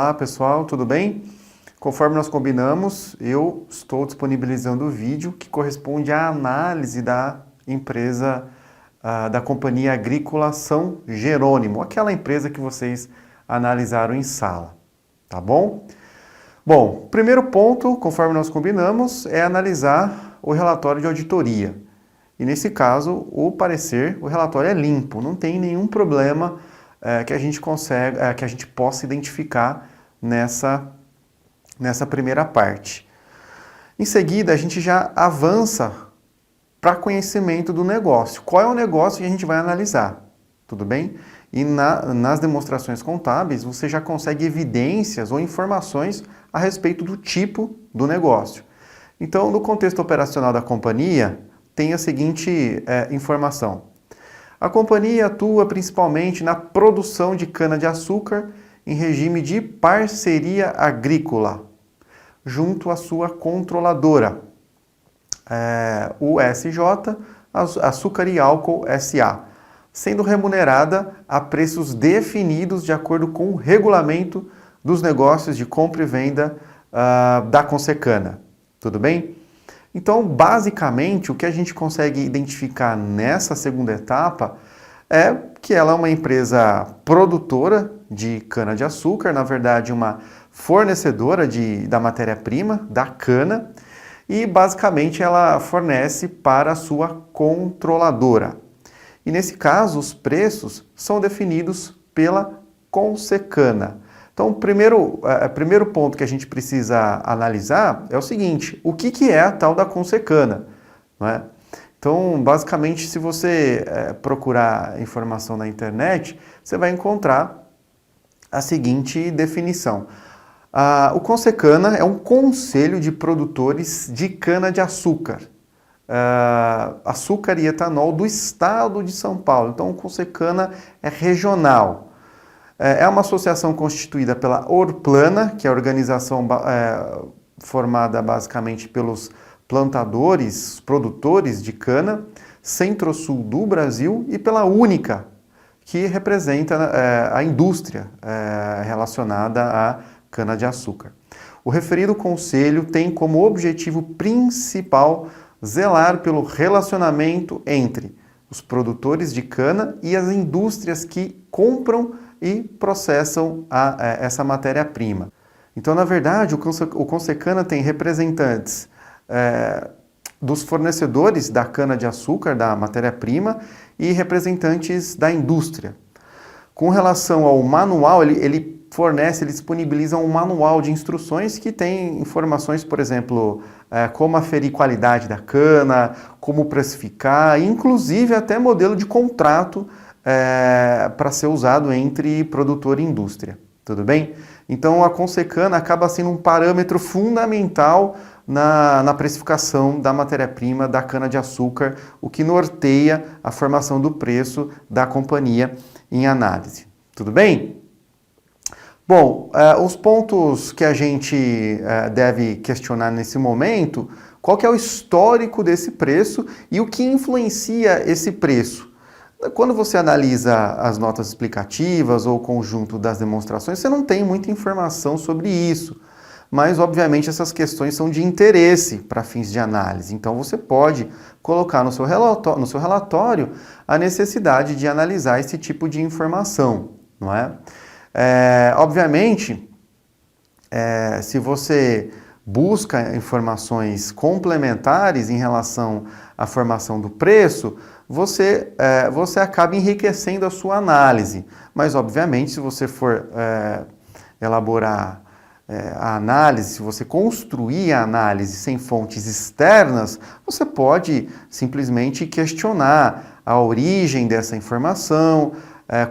Olá pessoal, tudo bem? Conforme nós combinamos, eu estou disponibilizando o vídeo que corresponde à análise da empresa, da Companhia Agrícola São Jerônimo, aquela empresa que vocês analisaram em sala, tá bom? Bom, primeiro ponto, conforme nós combinamos, é analisar o relatório de auditoria. E nesse caso, o relatório é limpo, não tem nenhum problema que a gente possa identificar nessa primeira parte. Em seguida, a gente já avança para conhecimento do negócio. Qual é o negócio que a gente vai analisar? Tudo bem? E nas demonstrações contábeis, você já consegue evidências ou informações a respeito do tipo do negócio. Então, no contexto operacional da companhia, tem a seguinte informação. A companhia atua principalmente na produção de cana-de-açúcar em regime de parceria agrícola, junto à sua controladora, o SJ, Açúcar e Álcool SA, sendo remunerada a preços definidos de acordo com o regulamento dos negócios de compra e venda da Consecana. Tudo bem? Então, basicamente, o que a gente consegue identificar nessa segunda etapa é que ela é uma empresa produtora de cana-de-açúcar, na verdade, uma fornecedora da matéria-prima, da cana, e basicamente ela fornece para a sua controladora. E nesse caso, os preços são definidos pela Consecana. Então, o primeiro ponto que a gente precisa analisar é o seguinte: o que é a tal da Consecana? Não é? Então, basicamente, se você procurar informação na internet, você vai encontrar a seguinte definição. O Consecana é um conselho de produtores de cana-de-açúcar, açúcar e etanol do estado de São Paulo. Então, o Consecana é regional. É uma associação constituída pela Orplana, que é a organização formada basicamente pelos plantadores, produtores de cana, centro-sul do Brasil, e pela Única, que representa a indústria relacionada à cana-de-açúcar. O referido conselho tem como objetivo principal zelar pelo relacionamento entre os produtores de cana e as indústrias que compram e processam essa matéria-prima. Então, na verdade, o Consecana tem representantes dos fornecedores da cana-de-açúcar, da matéria-prima, e representantes da indústria. Com relação ao manual, ele disponibiliza um manual de instruções que tem informações, por exemplo, como aferir qualidade da cana, como precificar, inclusive até modelo de contrato para ser usado entre produtor e indústria. Tudo bem? Então, a Consecana acaba sendo um parâmetro fundamental na precificação da matéria-prima da cana-de-açúcar, o que norteia a formação do preço da companhia em análise. Tudo bem? Bom, os pontos que a gente deve questionar nesse momento: qual que é o histórico desse preço e o que influencia esse preço? Quando você analisa as notas explicativas ou o conjunto das demonstrações, você não tem muita informação sobre isso. Mas, obviamente, essas questões são de interesse para fins de análise. Então, você pode colocar no seu relatório a necessidade de analisar esse tipo de informação, não é? Obviamente, se você busca informações complementares em relação à formação do preço, você acaba enriquecendo a sua análise. Mas, obviamente, se você for elaborar a análise, se você construir a análise sem fontes externas, você pode simplesmente questionar a origem dessa informação,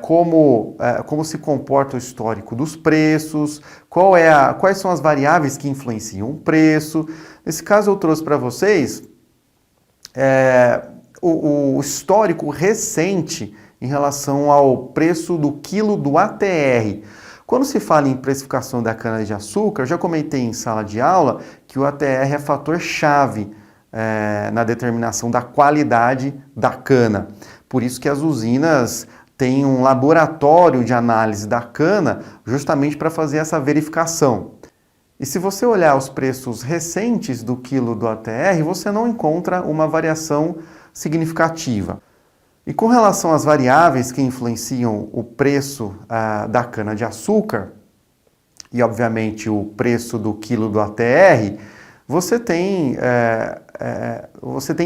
como se comporta o histórico dos preços, quais são as variáveis que influenciam o preço. Nesse caso, eu trouxe para vocês o histórico recente em relação ao preço do quilo do ATR. Quando se fala em precificação da cana-de-açúcar, eu já comentei em sala de aula que o ATR é fator-chave na determinação da qualidade da cana. Por isso que as usinas tem um laboratório de análise da cana justamente para fazer essa verificação. E se você olhar os preços recentes do quilo do ATR, você não encontra uma variação significativa. E com relação às variáveis que influenciam o preço da cana-de-açúcar, e obviamente o preço do quilo do ATR, você tem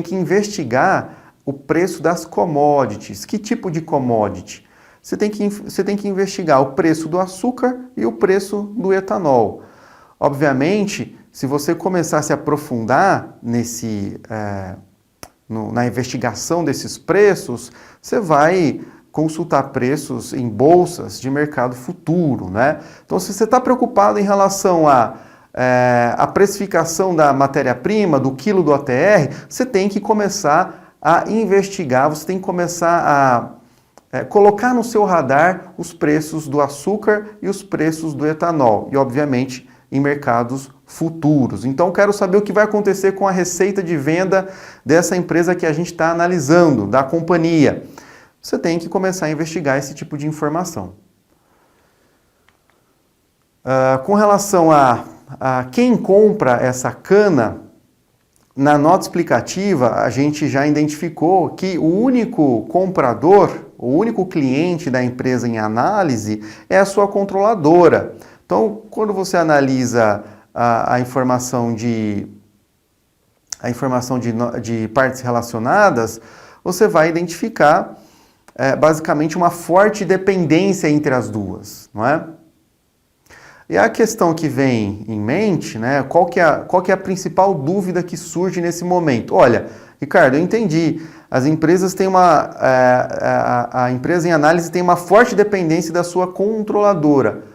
que investigar o preço das commodities. Que tipo de commodity? Você tem que investigar o preço do açúcar e o preço do etanol. Obviamente, se você começar a se aprofundar na investigação desses preços, você vai consultar preços em bolsas de mercado futuro, né? Então, se você está preocupado em relação a precificação da matéria-prima, do quilo do ATR, você tem que começar a investigar, você tem que começar a colocar no seu radar os preços do açúcar e os preços do etanol. E, obviamente, em mercados futuros. Então, quero saber o que vai acontecer com a receita de venda dessa empresa que a gente está analisando, da companhia. Você tem que começar a investigar esse tipo de informação. Com relação a quem compra essa cana, na nota explicativa, a gente já identificou que o único comprador, o único cliente da empresa em análise é a sua controladora. Então, quando você analisa a informação de partes relacionadas, você vai identificar basicamente uma forte dependência entre as duas, não é? E a questão que vem em mente, né, qual que é a principal dúvida que surge nesse momento? Olha, Ricardo, eu entendi. As empresas têm a empresa em análise tem uma forte dependência da sua controladora.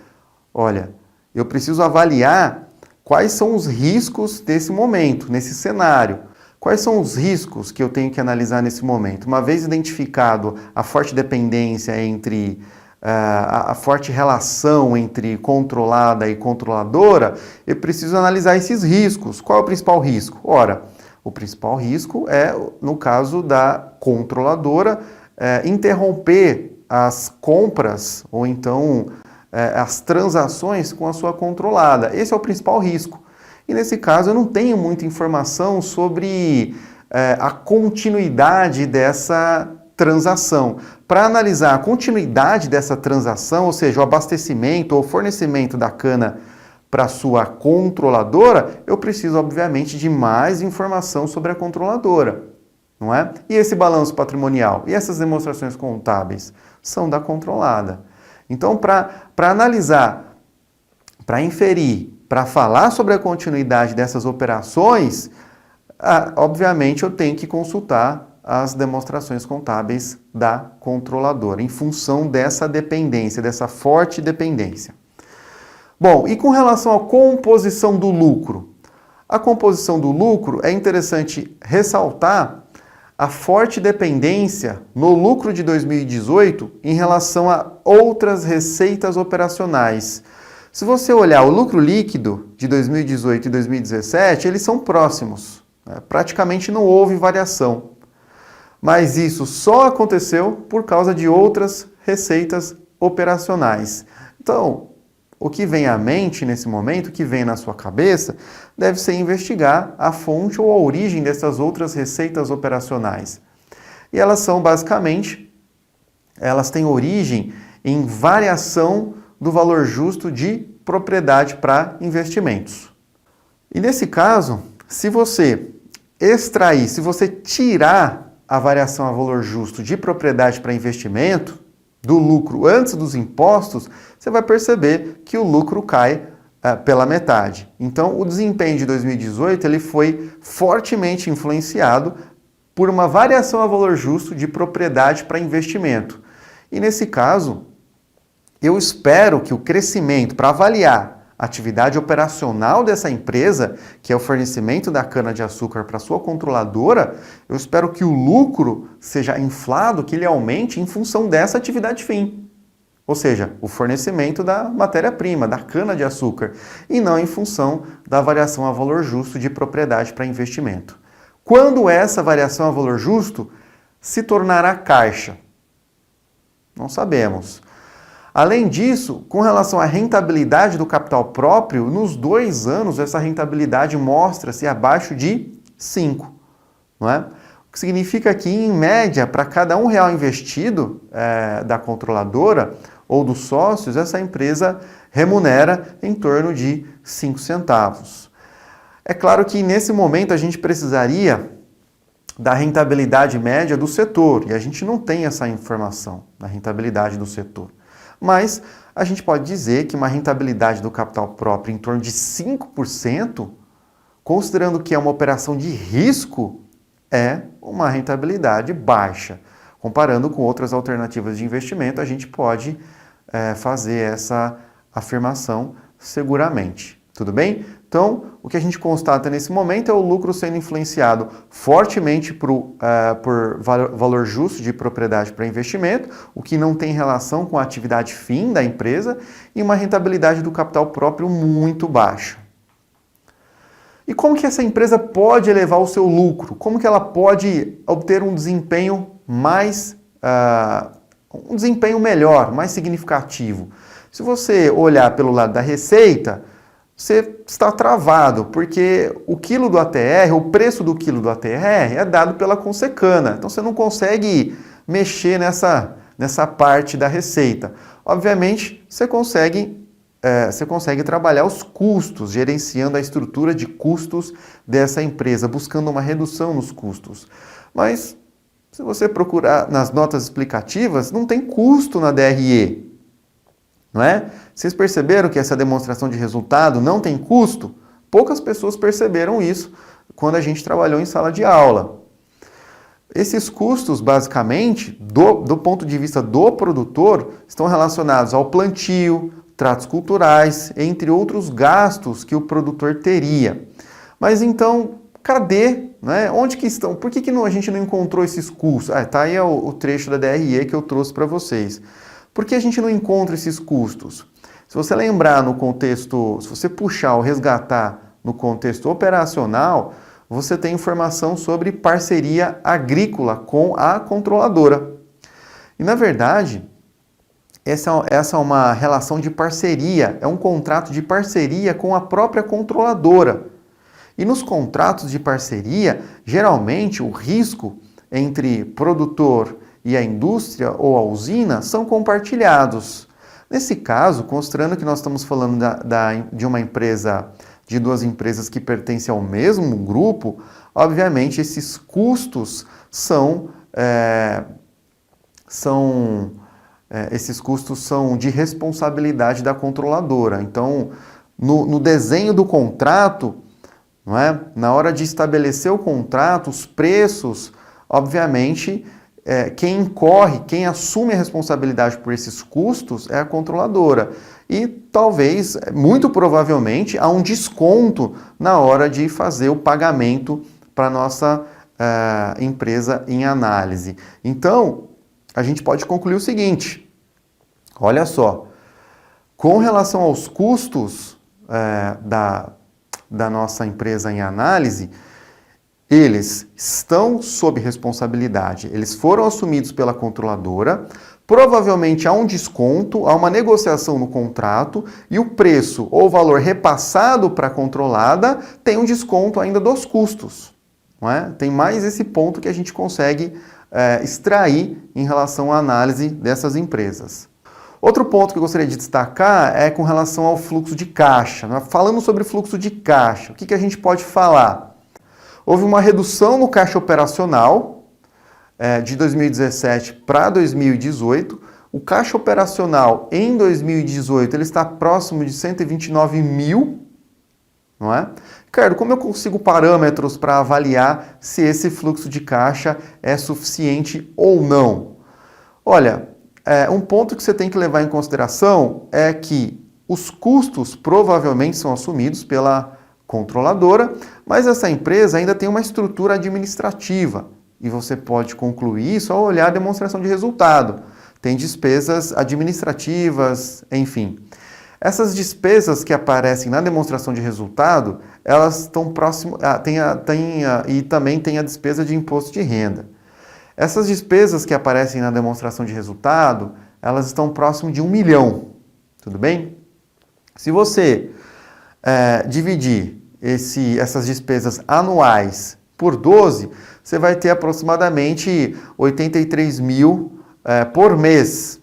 Olha, eu preciso avaliar quais são os riscos desse momento, nesse cenário. Quais são os riscos que eu tenho que analisar nesse momento? Uma vez identificado a forte dependência entre a forte relação entre controlada e controladora, eu preciso analisar esses riscos. Qual é o principal risco? Ora, o principal risco é, no caso da controladora, interromper as compras ou então as transações com a sua controlada. Esse é o principal risco. E nesse caso eu não tenho muita informação sobre a continuidade dessa transação. Para analisar a continuidade dessa transação, ou seja, o abastecimento ou fornecimento da cana para a sua controladora, eu preciso, obviamente, de mais informação sobre a controladora, não é? E esse balanço patrimonial e essas demonstrações contábeis são da controlada. Então, para analisar, para inferir, para falar sobre a continuidade dessas operações, obviamente eu tenho que consultar as demonstrações contábeis da controladora, em função dessa dependência, dessa forte dependência. Bom, e com relação à composição do lucro? A composição do lucro é interessante ressaltar a forte dependência no lucro de 2018 em relação a outras receitas operacionais. Se você olhar o lucro líquido de 2018 e 2017, eles são próximos, né? Praticamente não houve variação. Mas isso só aconteceu por causa de outras receitas operacionais. Então, o que vem à mente nesse momento, o que vem na sua cabeça, deve ser investigar a fonte ou a origem dessas outras receitas operacionais. E elas são basicamente, elas têm origem em variação do valor justo de propriedade para investimentos. E nesse caso, se você extrair, se você tirar a variação a valor justo de propriedade para investimento do lucro antes dos impostos, você vai perceber que o lucro cai pela metade. Então, o desempenho de 2018 ele foi fortemente influenciado por uma variação a valor justo de propriedade para investimento. E nesse caso, eu espero que o crescimento para avaliar a atividade operacional dessa empresa, que é o fornecimento da cana-de-açúcar para sua controladora, eu espero que o lucro seja inflado, que ele aumente em função dessa atividade fim. Ou seja, o fornecimento da matéria-prima, da cana-de-açúcar, e não em função da variação a valor justo de propriedade para investimento. Quando essa variação a valor justo se tornará caixa? Não sabemos. Além disso, com relação à rentabilidade do capital próprio, nos 2 anos essa rentabilidade mostra-se abaixo de 5, não é? O que significa que, em média, para cada R$1 investido da controladora ou dos sócios, essa empresa remunera em torno de 5 centavos. É claro que nesse momento a gente precisaria da rentabilidade média do setor, e a gente não tem essa informação da rentabilidade do setor. Mas a gente pode dizer que uma rentabilidade do capital próprio em torno de 5%, considerando que é uma operação de risco, é uma rentabilidade baixa. Comparando com outras alternativas de investimento, a gente pode fazer essa afirmação seguramente. Tudo bem? Então, o que a gente constata nesse momento é o lucro sendo influenciado fortemente por valor justo de propriedade para investimento, o que não tem relação com a atividade fim da empresa, e uma rentabilidade do capital próprio muito baixa. E como que essa empresa pode elevar o seu lucro? Como que ela pode obter um desempenho um desempenho melhor, mais significativo? Se você olhar pelo lado da receita, você está travado, porque o quilo do ATR, o preço do quilo do ATR é dado pela Consecana. Então você não consegue mexer nessa parte da receita. Obviamente, você consegue trabalhar os custos, gerenciando a estrutura de custos dessa empresa, buscando uma redução nos custos. Mas, se você procurar nas notas explicativas, não tem custo na DRE. Não é? Vocês perceberam que essa demonstração de resultado não tem custo? Poucas pessoas perceberam isso quando a gente trabalhou em sala de aula. Esses custos, basicamente, do ponto de vista do produtor, estão relacionados ao plantio, tratos culturais, entre outros gastos que o produtor teria. Mas então, cadê? Né? Onde que estão? Por que a gente não encontrou esses custos? Tá aí o trecho da DRE que eu trouxe para vocês. Por que a gente não encontra esses custos? Se você lembrar no contexto, se você puxar ou resgatar no contexto operacional, você tem informação sobre parceria agrícola com a controladora. E, na verdade, essa é uma relação de parceria, é um contrato de parceria com a própria controladora. E nos contratos de parceria, geralmente o risco entre produtor e a indústria ou a usina são compartilhados. Nesse caso, considerando que nós estamos falando de uma empresa, de 2 empresas que pertencem ao mesmo grupo, obviamente esses custos são de responsabilidade da controladora. Então, no desenho do contrato, não é? Na hora de estabelecer o contrato, os preços, obviamente, quem assume a responsabilidade por esses custos é a controladora. E talvez, muito provavelmente, há um desconto na hora de fazer o pagamento para a nossa empresa em análise. Então, a gente pode concluir o seguinte, olha só, com relação aos custos da nossa empresa em análise, eles estão sob responsabilidade, eles foram assumidos pela controladora, provavelmente há um desconto, há uma negociação no contrato e o preço ou valor repassado para a controlada tem um desconto ainda dos custos. Não é? Tem mais esse ponto que a gente consegue extrair em relação à análise dessas empresas. Outro ponto que eu gostaria de destacar é com relação ao fluxo de caixa. Né? Falando sobre fluxo de caixa, o que a gente pode falar? Houve uma redução no caixa operacional de 2017 para 2018. O caixa operacional em 2018 ele está próximo de 129 mil, não é? Ricardo, como eu consigo parâmetros para avaliar se esse fluxo de caixa é suficiente ou não? Olha, um ponto que você tem que levar em consideração é que os custos provavelmente são assumidos pela controladora, mas essa empresa ainda tem uma estrutura administrativa e você pode concluir isso ao olhar a demonstração de resultado. Tem despesas administrativas, enfim. Essas despesas que aparecem na demonstração de resultado, elas estão próximas, e também tem a despesa de imposto de renda. Essas despesas que aparecem na demonstração de resultado, elas estão próximo de 1 milhão, tudo bem? Se você dividir essas despesas anuais por 12, você vai ter aproximadamente 83 mil por mês.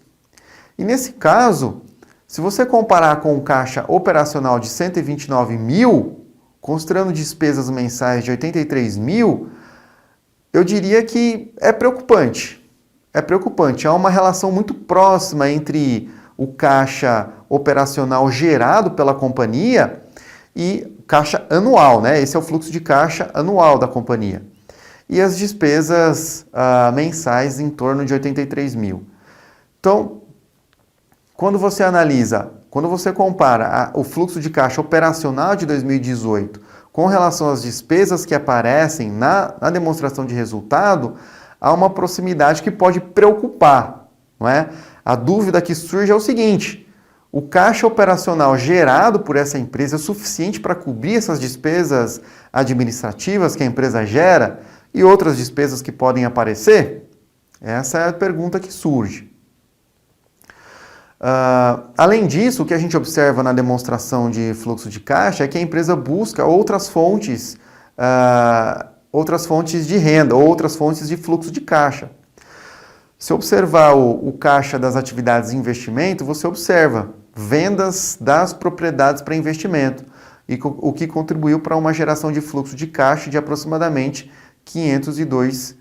E nesse caso, se você comparar com o caixa operacional de 129 mil, considerando despesas mensais de 83 mil, eu diria que é preocupante. É preocupante. Há uma relação muito próxima entre o caixa operacional gerado pela companhia e caixa anual, né? Esse é o fluxo de caixa anual da companhia. E as despesas mensais em torno de 83 mil. Então, quando você compara o fluxo de caixa operacional de 2018 com relação às despesas que aparecem na demonstração de resultado, há uma proximidade que pode preocupar, não é? A dúvida que surge é o seguinte: o caixa operacional gerado por essa empresa é suficiente para cobrir essas despesas administrativas que a empresa gera e outras despesas que podem aparecer? Essa é a pergunta que surge. Além disso, o que a gente observa na demonstração de fluxo de caixa é que a empresa busca outras fontes de renda, outras fontes de fluxo de caixa. Se observar o caixa das atividades de investimento, você observa vendas das propriedades para investimento, o que contribuiu para uma geração de fluxo de caixa de aproximadamente 502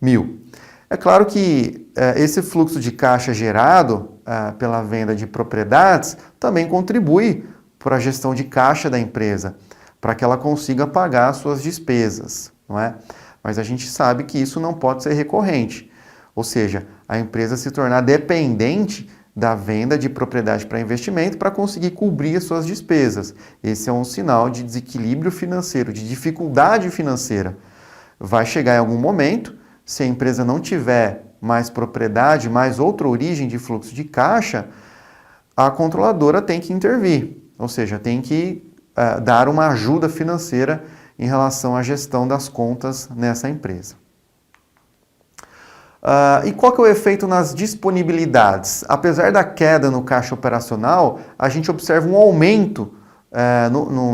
mil. É claro que esse fluxo de caixa gerado pela venda de propriedades também contribui para a gestão de caixa da empresa, para que ela consiga pagar suas despesas, não é? Mas a gente sabe que isso não pode ser recorrente, ou seja, a empresa se tornar dependente da venda de propriedade para investimento para conseguir cobrir as suas despesas. Esse é um sinal de desequilíbrio financeiro, de dificuldade financeira. Vai chegar em algum momento, se a empresa não tiver mais propriedade, mais outra origem de fluxo de caixa, a controladora tem que intervir, ou seja, tem que dar uma ajuda financeira em relação à gestão das contas nessa empresa. E qual que é o efeito nas disponibilidades? Apesar da queda no caixa operacional, a gente observa um aumento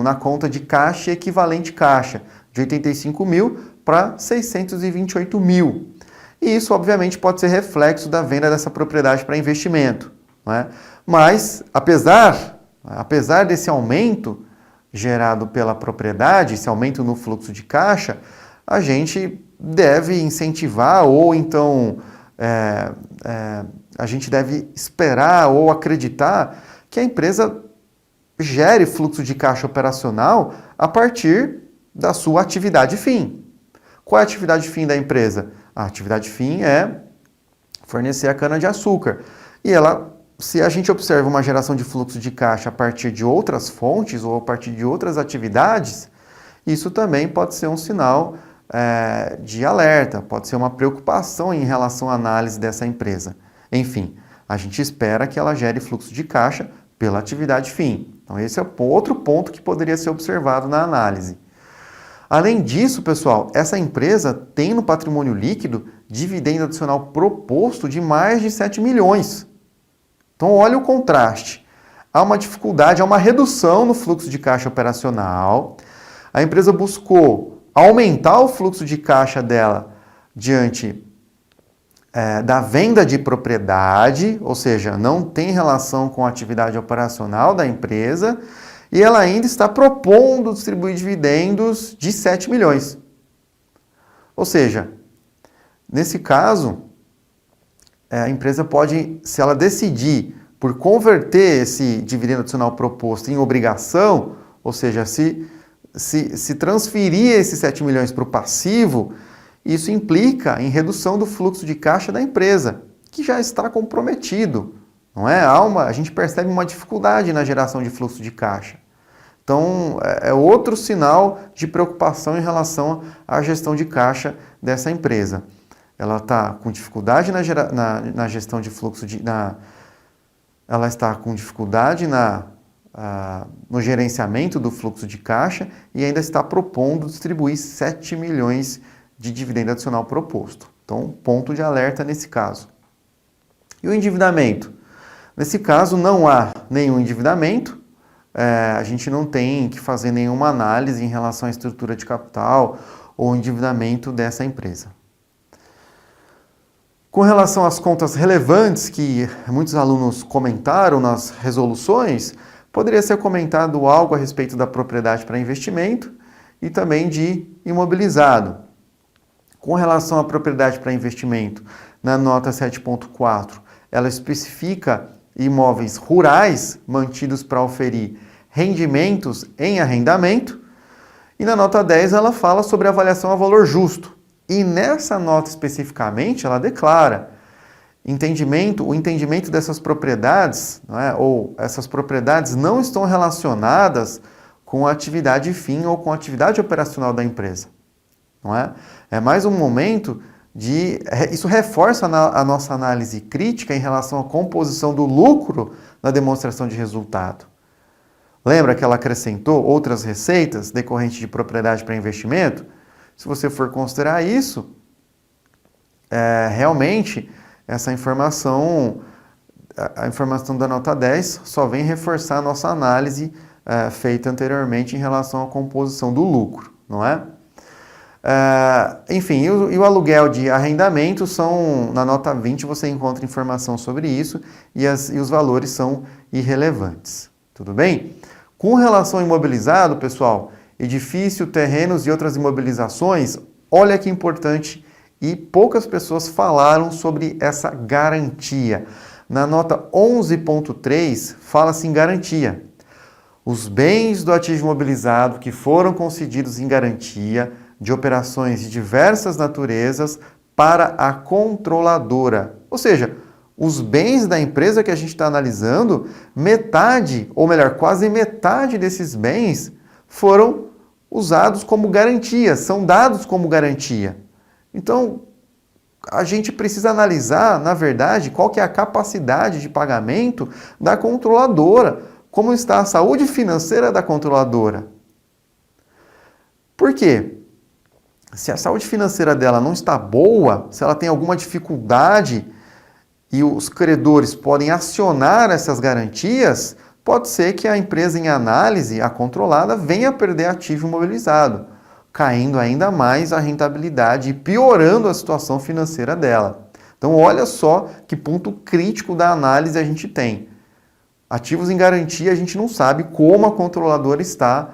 na conta de caixa e equivalente caixa, de 85 mil para 628 mil. E isso, obviamente, pode ser reflexo da venda dessa propriedade para investimento, não é? Mas, apesar desse aumento gerado pela propriedade, esse aumento no fluxo de caixa, a gente deve incentivar ou então a gente deve esperar ou acreditar que a empresa gere fluxo de caixa operacional a partir da sua atividade fim. Qual é a atividade fim da empresa? A atividade fim é fornecer a cana-de-açúcar. E se a gente observa uma geração de fluxo de caixa a partir de outras fontes ou a partir de outras atividades, isso também pode ser um sinal de alerta, pode ser uma preocupação em relação à análise dessa empresa. Enfim, a gente espera que ela gere fluxo de caixa pela atividade fim. Então esse é outro ponto que poderia ser observado na análise. Além disso, pessoal, essa empresa tem no patrimônio líquido dividendo adicional proposto de mais de 7 milhões. Então, olha o contraste. Há uma dificuldade, há uma redução no fluxo de caixa operacional. A empresa buscou aumentar o fluxo de caixa dela diante da venda de propriedade, ou seja, não tem relação com a atividade operacional da empresa, e ela ainda está propondo distribuir dividendos de 7 milhões. Ou seja, nesse caso, a empresa pode, se ela decidir por converter esse dividendo adicional proposto em obrigação, ou seja, se transferir esses 7 milhões para o passivo, isso implica em redução do fluxo de caixa da empresa, que já está comprometido, não é? A gente percebe uma dificuldade na geração de fluxo de caixa. Então, é outro sinal de preocupação em relação à gestão de caixa dessa empresa. Ela está com dificuldade na gestão de fluxo ela está com dificuldade no gerenciamento do fluxo de caixa e ainda está propondo distribuir 7 milhões de dividendo adicional proposto. Então, ponto de alerta nesse caso. E o endividamento? Nesse caso, não há nenhum endividamento, a gente não tem que fazer nenhuma análise em relação à estrutura de capital ou endividamento dessa empresa. Com relação às contas relevantes que muitos alunos comentaram nas resoluções, poderia ser comentado algo a respeito da propriedade para investimento e também de imobilizado. Com relação à propriedade para investimento, na nota 7.4, ela especifica imóveis rurais mantidos para oferir rendimentos em arrendamento. E na nota 10 ela fala sobre avaliação a valor justo. E nessa nota especificamente ela declara o entendimento dessas propriedades, não é? Ou essas propriedades não estão relacionadas com a atividade fim ou com a atividade operacional da empresa. Não é? É mais um momento de... Isso reforça a nossa análise crítica em relação à composição do lucro na demonstração de resultado. Lembra que ela acrescentou outras receitas decorrentes de propriedade para investimento? Se você for considerar isso, realmente essa informação, a informação da nota 10 só vem reforçar a nossa análise feita anteriormente em relação à composição do lucro, não é? Enfim, e o aluguel de arrendamento na nota 20 você encontra informação sobre isso e os valores são irrelevantes. Tudo bem? Com relação ao imobilizado, pessoal, edifício, terrenos e outras imobilizações, olha que importante e poucas pessoas falaram sobre essa garantia. Na nota 11.3 fala-se em garantia. Os bens do ativo imobilizado que foram concedidos em garantia de operações de diversas naturezas para a controladora. Ou seja, os bens da empresa que a gente está analisando, metade, ou melhor, quase metade desses bens foram usados como garantia, são dados como garantia. Então, a gente precisa analisar, na verdade, qual que é a capacidade de pagamento da controladora, como está a saúde financeira da controladora. Por quê? Se a saúde financeira dela não está boa, se ela tem alguma dificuldade e os credores podem acionar essas garantias, pode ser que a empresa em análise, a controlada, venha a perder ativo imobilizado, caindo ainda mais a rentabilidade e piorando a situação financeira dela. Então, olha só que ponto crítico da análise a gente tem. Ativos em garantia, a gente não sabe como a controladora está,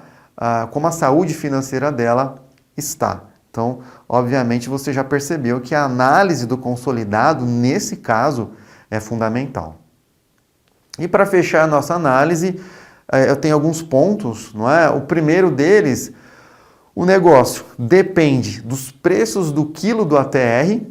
como a saúde financeira dela está. Então, obviamente, você já percebeu que a análise do consolidado, nesse caso, é fundamental. E para fechar a nossa análise, eu tenho alguns pontos, não é? O primeiro deles, o negócio depende dos preços do quilo do ATR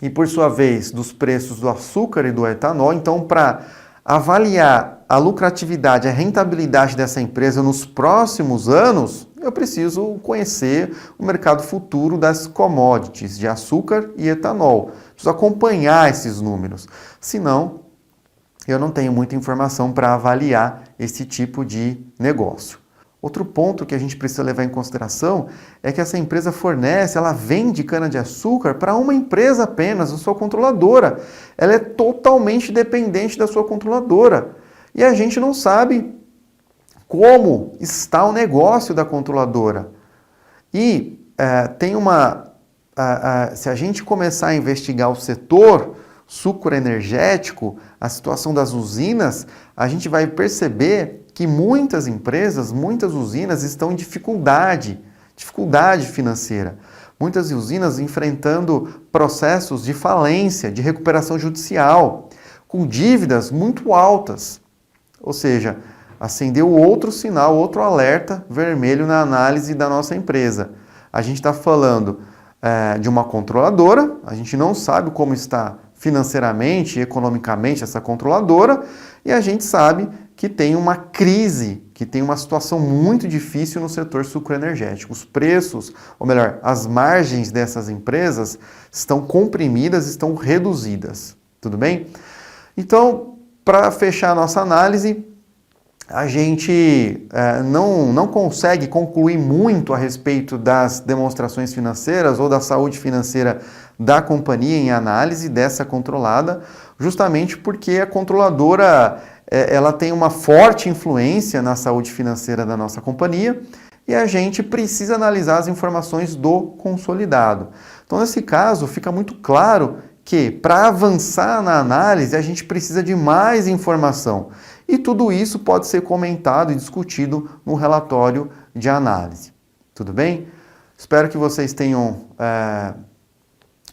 e, por sua vez, dos preços do açúcar e do etanol. Então, para avaliar a lucratividade, a rentabilidade dessa empresa nos próximos anos, eu preciso conhecer o mercado futuro das commodities de açúcar e etanol. Preciso acompanhar esses números. Senão, eu não tenho muita informação para avaliar esse tipo de negócio. Outro ponto que a gente precisa levar em consideração é que essa empresa ela vende cana-de-açúcar para uma empresa apenas, a sua controladora. Ela é totalmente dependente da sua controladora. E a gente não sabe como está o negócio da controladora. E se a gente começar a investigar o setor sucroenergético, a situação das usinas, a gente vai perceber que muitas empresas, muitas usinas estão em dificuldade financeira. Muitas usinas enfrentando processos de falência, de recuperação judicial, com dívidas muito altas. Ou seja, acendeu outro sinal, outro alerta vermelho na análise da nossa empresa. A gente está falando de uma controladora, a gente não sabe como está financeiramente e economicamente essa controladora, e a gente sabe que tem uma crise, que tem uma situação muito difícil no setor sucroenergético. Os preços, ou melhor, as margens dessas empresas estão comprimidas, estão reduzidas. Tudo bem? Então, para fechar a nossa análise, a gente não consegue concluir muito a respeito das demonstrações financeiras ou da saúde financeira da companhia em análise dessa controlada, justamente porque a controladora ela tem uma forte influência na saúde financeira da nossa companhia e a gente precisa analisar as informações do consolidado. Então, nesse caso, fica muito claro que para avançar na análise a gente precisa de mais informação. E tudo isso pode ser comentado e discutido no relatório de análise. Tudo bem? Espero que vocês tenham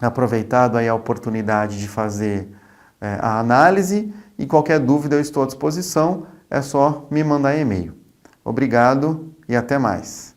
aproveitado aí a oportunidade de fazer a análise e qualquer dúvida eu estou à disposição, é só me mandar e-mail. Obrigado e até mais.